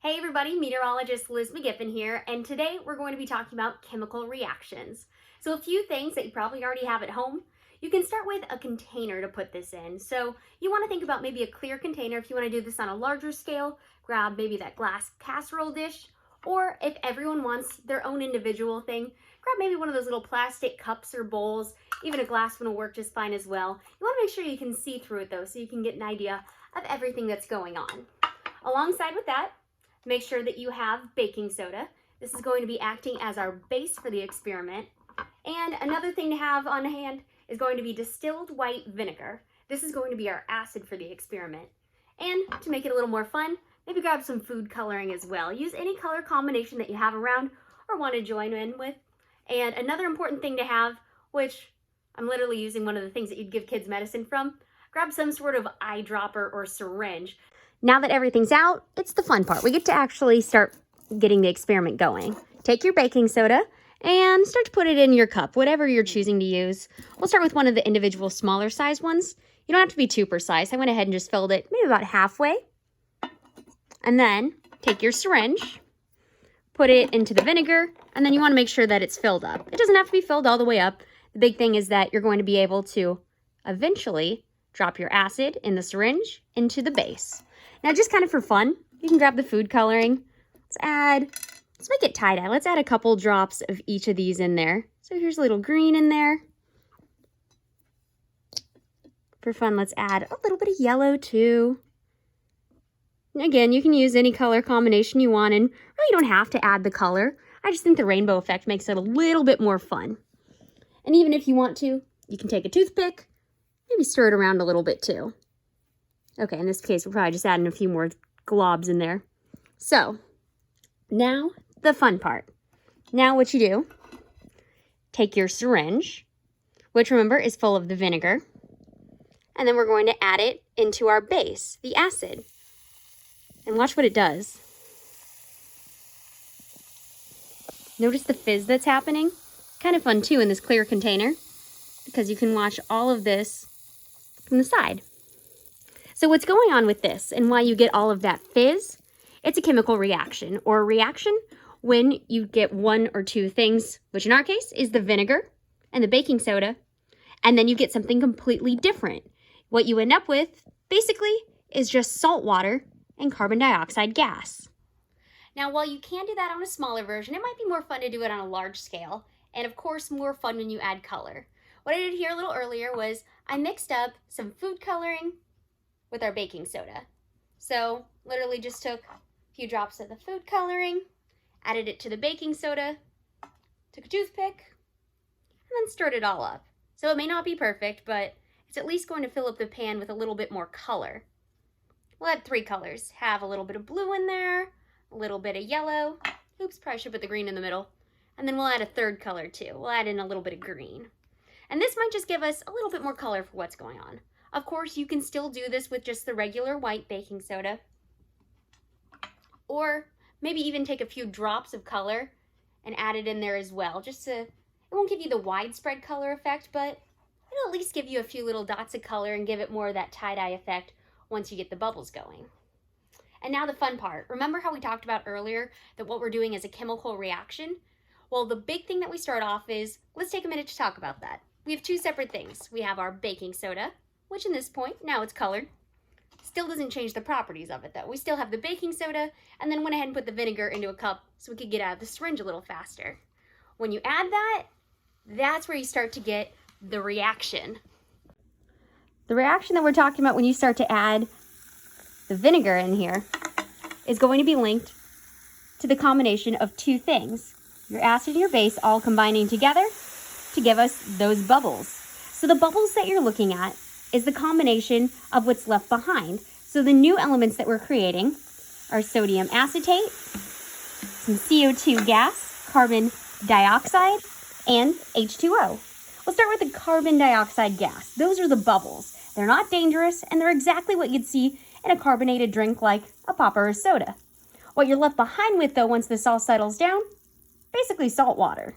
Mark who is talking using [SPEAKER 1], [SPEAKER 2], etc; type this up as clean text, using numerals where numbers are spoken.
[SPEAKER 1] Hey everybody, meteorologist Liz McGiffin here, and today we're going to be talking about chemical reactions. So a few things that you probably already have at home. You can start with a container to put this in. So you want to think about maybe a clear container. If you want to do this on a larger scale, grab maybe that glass casserole dish, or if everyone wants their own individual thing, grab maybe one of those little plastic cups or bowls. Even a glass one will work just fine as well. You want to make sure you can see through it though, so you can get an idea of everything that's going on. Alongside with that, make sure that you have baking soda. This is going to be acting as our base for the experiment. And another thing to have on hand is going to be distilled white vinegar. This is going to be our acid for the experiment. And to make it a little more fun, maybe grab some food coloring as well. Use any color combination that you have around or want to join in with. And another important thing to have, which I'm literally using one of the things that you'd give kids medicine from, grab some sort of eyedropper or syringe. Now that everything's out, it's the fun part. We get to actually start getting the experiment going. Take your baking soda and start to put it in your cup, whatever you're choosing to use. We'll start with one of the individual smaller size ones. You don't have to be too precise. I went ahead and just filled it maybe about halfway. And then take your syringe, put it into the vinegar, and then you want to make sure that it's filled up. It doesn't have to be filled all the way up. The big thing is that you're going to be able to eventually drop your acid in the syringe into the base. Now, just kind of for fun, you can grab the food coloring. Let's make it tie-dye. Let's add a couple drops of each of these in there. So here's a little green in there. For fun, let's add a little bit of yellow too. And again, you can use any color combination you want, and really you don't have to add the color. I just think the rainbow effect makes it a little bit more fun. And even if you want to, you can take a toothpick, maybe stir it around a little bit too. Okay, in this case, we're probably just adding a few more globs in there. So, now the fun part. Now what you do, take your syringe, which remember is full of the vinegar, and then we're going to add it into our base, the acid. And watch what it does. Notice the fizz that's happening? Kind of fun too in this clear container, because you can watch all of this from the side. So what's going on with this and why you get all of that fizz, it's a chemical reaction, or a reaction when you get one or two things, which in our case is the vinegar and the baking soda, and then you get something completely different. What you end up with, basically, is just salt water and carbon dioxide gas. Now, while you can do that on a smaller version, it might be more fun to do it on a large scale, and of course, more fun when you add color. What I did here a little earlier was I mixed up some food coloring with our baking soda. So literally just took a few drops of the food coloring, added it to the baking soda, took a toothpick, and then stirred it all up. So it may not be perfect, but it's at least going to fill up the pan with a little bit more color. We'll add 3 colors. Have a little bit of blue in there, a little bit of yellow. Oops, probably should put the green in the middle. And then we'll add a 3rd color too. We'll add in a little bit of green. And this might just give us a little bit more color for what's going on. Of course, you can still do this with just the regular white baking soda. Or maybe even take a few drops of color and add it in there as well. It won't give you the widespread color effect, but it'll at least give you a few little dots of color and give it more of that tie-dye effect once you get the bubbles going. And now the fun part. Remember how we talked about earlier that what we're doing is a chemical reaction? Well, the big thing that we start off is, let's take a minute to talk about that. We have 2 separate things. We have our baking soda, which in this point, now it's colored. Still doesn't change the properties of it though. We still have the baking soda and then went ahead and put the vinegar into a cup so we could get out of the syringe a little faster. When you add that, that's where you start to get the reaction. The reaction that we're talking about when you start to add the vinegar in here is going to be linked to the combination of 2 things. Your acid and your base all combining together to give us those bubbles. So the bubbles that you're looking at is the combination of what's left behind. So the new elements that we're creating are sodium acetate, some CO2 gas, carbon dioxide, and H2O. We'll start with the carbon dioxide gas. Those are the bubbles. They're not dangerous, and they're exactly what you'd see in a carbonated drink like a pop or a soda. What you're left behind with, though, once this all settles down, basically salt water.